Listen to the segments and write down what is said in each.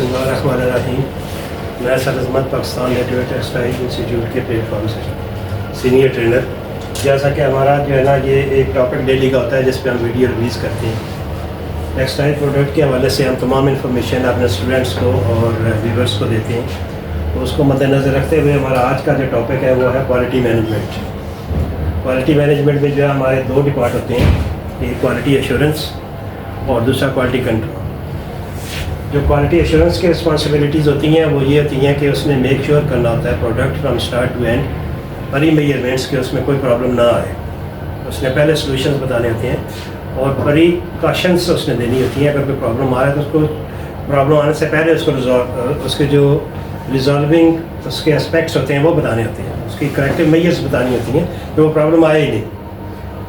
बिस्मिल्लाहिर्रहमानिर्रहीम। मैं सरअज़मत Pakistan native textile institute के प्लेटफॉर्म से सीनियर ट्रेनर। जैसा कि हमारा जो है ना ये एक टॉपिक डेली का होता है जिस पे हम वीडियो रिलीज़ करते हैं। टेक्सटाइल प्रोडक्ट के हवाले से हम तमाम इन्फॉर्मेशन अपने स्टूडेंट्स को और व्यूवर्स को देते हैं। तो उसको मद्देनज़र रखते हुए हमारा आज का जो टॉपिक है वो है क्वालिटी मैनेजमेंट। क्वालिटी मैनेजमेंट में जो है हमारे दो डिपार्ट होते हैं, एक क्वालिटी एश्योरेंस और दूसरा क्वालिटी कंट्रोल। जो क्वालिटी एश्योरेंस की रिस्पॉन्सिबिलिटीज़ होती हैं वो ये होती हैं कि उसने मेक श्योर करना होता है product from start to end per measurements के उसमें कोई प्रॉब्लम ना आए। उसने पहले सॉल्यूशंस बताने होते हैं और प्रिकॉशंस उसने देनी होती हैं। अगर कोई प्रॉब्लम आ रहा है तो उसको प्रॉब्लम आने से पहले उसको उसके जो रिजॉल्विंग उसके एस्पेक्ट्स होते हैं वो बताने होते हैं, उसकी करेक्टिव मेजर्स बतानी होती हैं कि वो प्रॉब्लम आए ही नहीं।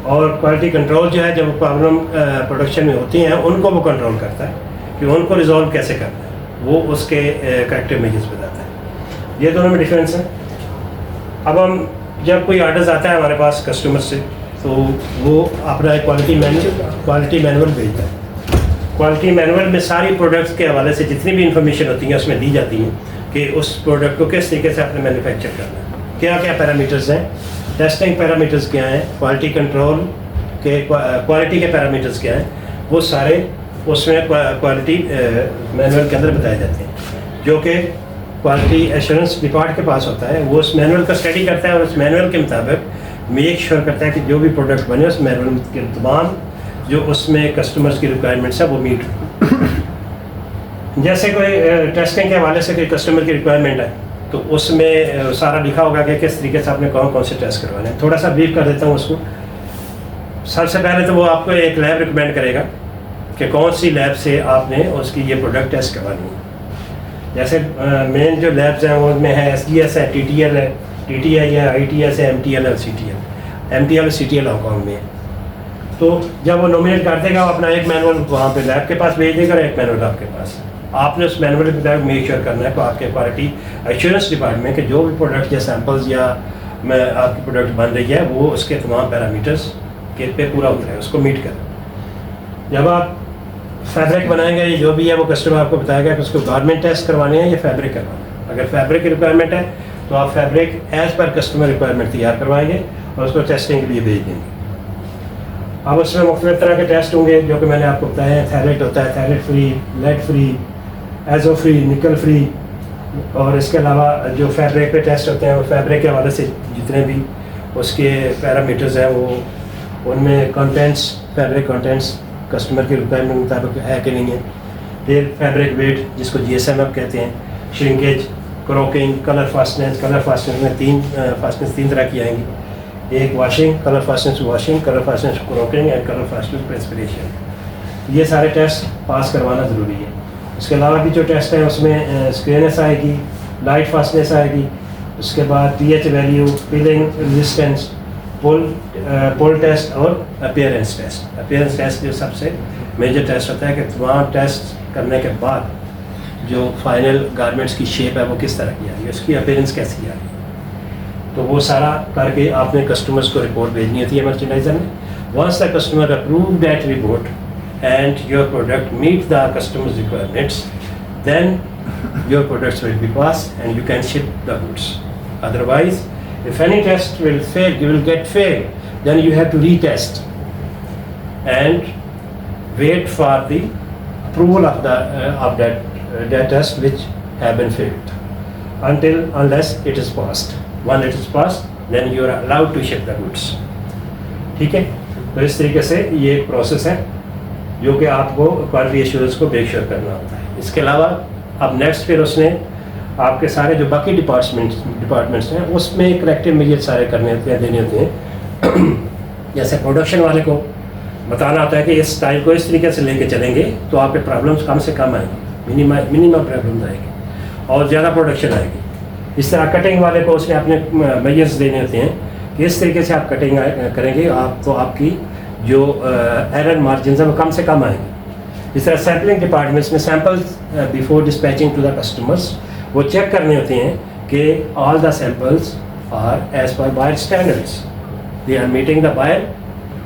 और क्वालिटी कंट्रोल जो है जब प्रॉब्लम प्रोडक्शन में होती हैं उनको वो कंट्रोल करता है कि उनको रिजॉल्व कैसे करना है, वो उसके करेक्टिव मेजर्स बताता है। ये दोनों में डिफरेंस है। अब हम जब कोई ऑर्डर्स आता है हमारे पास कस्टमर से तो वो अपना क्वालिटी मैनुअल भेजता है। क्वालिटी मैनुअल में सारी प्रोडक्ट्स के हवाले से जितनी भी इंफॉर्मेशन होती है उसमें दी जाती है कि उस प्रोडक्ट को किस तरीके से आपने मैन्युफैक्चर करना है, क्या क्या पैरामीटर्स हैं, टेस्टिंग पैरामीटर्स क्या हैं, क्वालिटी कंट्रोल के क्वालिटी के पैरामीटर्स क्या हैं, वो सारे उसमें क्वालिटी मैनुअल के अंदर बताए जाते हैं। जो कि क्वालिटी एश्योरेंस डिपार्ट के पास होता है, वो उस मैनुअल का स्टडी करता है और उस मैनुअल के मुताबिक मेक श्योर करता है कि जो भी प्रोडक्ट बने उस मैनुअल के तमाम जो उसमें कस्टमर्स की रिक्वायरमेंट्स है वो मीट हो। जैसे कोई टेस्टिंग के हवाले से कोई कस्टमर की रिक्वायरमेंट है तो उसमें सारा लिखा होगा कि किस तरीके से आपने कौन कौन से टेस्ट करवाने हैं। थोड़ा सा ब्रीफ कर देता हूँ उसको। सबसे पहले तो वो आपको एक लैब रिकमेंड करेगा कि कौन सी लैब से आपने उसकी ये प्रोडक्ट टेस्ट करवानी है। जैसे मेन जो लैब्स हैं उनमें है SGS है, TTL है, TTI है, ITS है, MTL है, CTL। MTL और CTL हांगकॉन्ग में है। तो जब वो नॉमिनेट कर देगा वो अपना एक मैनुअल वहाँ पे लैब के पास भेज देगा और एक मैनुअल आपके पास। आपने उस मैनुअल के मुताबिक मेक श्योर करना है तो आपके क्वालिटी एश्योरेंस डिपार्टमेंट के जो भी प्रोडक्ट या सैम्पल्स या आपकी प्रोडक्ट बन रही है वो उसके तमाम पैरामीटर्स के पे पूरा उतरे, उसको मीट करें। जब आप फैब्रिक बनाएंगे ये जो भी है वो कस्टमर आपको बताएगा कि उसको गारमेंट टेस्ट करवाने हैं या फैब्रिक करवाना है। अगर फैब्रिक की रिक्वायरमेंट है तो आप fabric as per customer requirement तैयार करवाएंगे और उसको टेस्टिंग के लिए भेज देंगे। अब उसमें मुख्तलिफ तरह के टेस्ट होंगे जो कि मैंने आपको बताया है। थैलेट होता है, phthalate free, lead free, azo free, nickel free. और इसके अलावा जो फैब्रिक पे टेस्ट होते हैं वो फैब्रिक के हवाले से जितने भी उसके पैरामीटर्स हैं वो उनमें कंटेंट्स, फैब्रिक कंटेंट्स कस्टमर की रिक्वायरमेंट मुताबिक है कि नहीं है। फिर फैब्रिक वेट जिसको GSM आप कहते हैं, shrinkage, crocking, colour fastness. Colour fastness में तीन तरह की आएंगी, एक washing, colour fastness washing, colour fastness crocking and colour fastness perspiration. ये सारे टेस्ट पास करवाना ज़रूरी है। इसके अलावा भी जो टेस्ट है उसमें स्क्रीनेस आएगी, लाइट फास्टनेस आएगी, उसके बाद pH वैल्यू, पीलिंग रेजिस्टेंस, पुल टेस्ट और अपीयरेंस टेस्ट। अपीयरेंस टेस्ट जो सबसे मेजर टेस्ट होता है कि तमाम टेस्ट करने के बाद जो फाइनल गारमेंट्स की शेप है वो किस तरह की आ रही है, उसकी अपीयरेंस कैसी आ रही है। तो वो सारा करके आपने कस्टमर्स को रिपोर्ट भेजनी होती है मर्चेंडाइजर में। Once the customer approve that report and your product meet the customer's requirements, then your products will be passed and you can ship the goods. Otherwise, if any test will fail, you will get fail, then you have to retest and wait for the approval of that test which have been failed unless it is passed. When it is passed, then you are allowed to ship the goods. ठीक है, तो इस तरीके से ये एक process है जो कि आपको क्वालिटी एश्योरेंस को मेक श्योर करना होता है। इसके अलावा अब नेक्स्ट फिर उसने आपके सारे जो बाकी डिपार्टमेंट्स हैं उसमें करेक्टिव मेजर सारे करने होते हैं, देने होते हैं। जैसे प्रोडक्शन वाले को बताना होता है कि इस स्टाइल को इस तरीके से लेके चलेंगे तो आपके प्रॉब्लम्स कम से कम आएंगी, मिनिमम प्रॉब्लम्स आएंगी और ज़्यादा प्रोडक्शन आएगी। इस तरह कटिंग वाले को उसने अपने मेजर्स देने होते हैं कि इस तरीके से आप कटिंग करेंगे आप तो आपकी जो एरर मार्जिन है वो कम से कम आएंगे। इस तरह सैम्पलिंग डिपार्टमेंट्स में samples before dispatching to the customers वो चेक करने होते हैं कि all the samples are as per buyer standards, they are meeting the buyer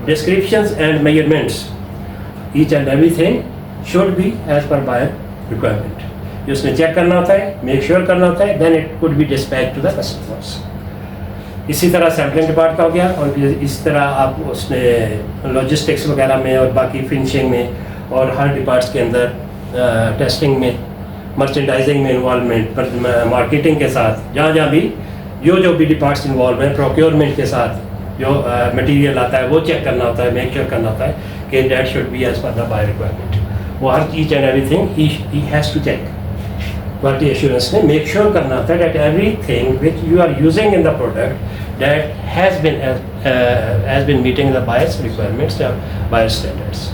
descriptions and measurements, each and everything should be as per buyer requirement. ये उसने check करना होता है, मेक श्योर करना होता है, then it could be dispatch to the customers. इसी तरह सैम्पलिंग डिपार्ट का हो गया, और इस तरह आप उसने लॉजिस्टिक्स वगैरह में और बाकी फिनिशिंग में और हर डिपार्ट्स के अंदर टेस्टिंग में, मर्चेंडाइजिंग में इन्वॉल्वमेंट, मार्केटिंग के साथ जहाँ जहाँ भी जो भी डिपार्ट्स इन्वॉल्व हैं, प्रोक्योरमेंट के साथ जो मटेरियल आता है वो चेक करना होता है, मेक श्योर करना होता है कि that should be as per the buy requirement. वो हर each and everything he has to check. Quality assurance में मेक श्योर करना होता है that everything which you are using in the product that has been meeting the buyer's requirements या buyer standards.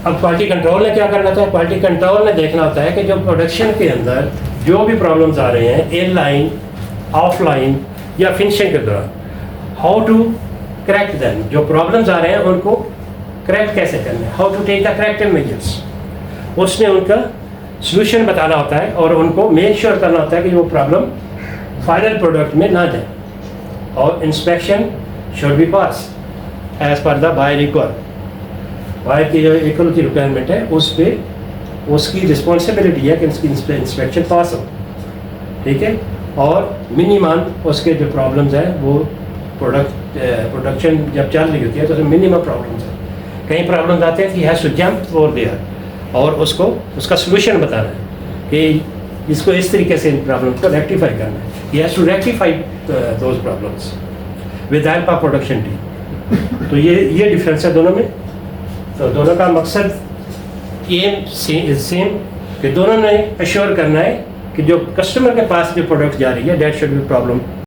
अब quality control ने क्या करना होता है? क्वालिटी कंट्रोल ने देखना होता है कि जो प्रोडक्शन के अंदर जो भी प्रॉब्लम्स आ रहे हैं, इन लाइन, ऑफलाइन या फिनिशिंग के दौरान, हाउ टू करेक्ट दैम। जो प्रॉब्लम्स आ रहे हैं उनको करेक्ट कैसे करना है, how to take the corrective measures, उसने उनका सॉल्यूशन बताना होता है और उनको मेक श्योर करना होता है कि वो प्रॉब्लम फाइनल प्रोडक्ट में ना जाए। और inspection should be pass as per the buyer requirement. Buyer की जो इक्वलिटी रिक्वायरमेंट है उस पर उसकी रिस्पॉन्सिबिलिटी है कि उसकी इंस्पेक्शन पास हो, ठीक है। और मिनिमम उसके जो प्रॉब्लम्स हैं वो प्रोडक्शन जब चल रही होती है तो उसमें मिनिमम प्रॉब्लम्स हैं। कई प्रॉब्लम्स आते हैं कि has to jump over there और उसको उसका सलूशन बताना है कि इसको इस तरीके से इन प्रॉब्लम्स को रेक्टिफाई करना है। He has to rectify those problems with help of production team. तो ये डिफरेंस है दोनों में। तो दोनों का मकसद एम सेम कि दोनों ने एश्योर करना है कि जो कस्टमर के पास जो प्रोडक्ट जा रही है दैट शुड बी प्रॉब्लम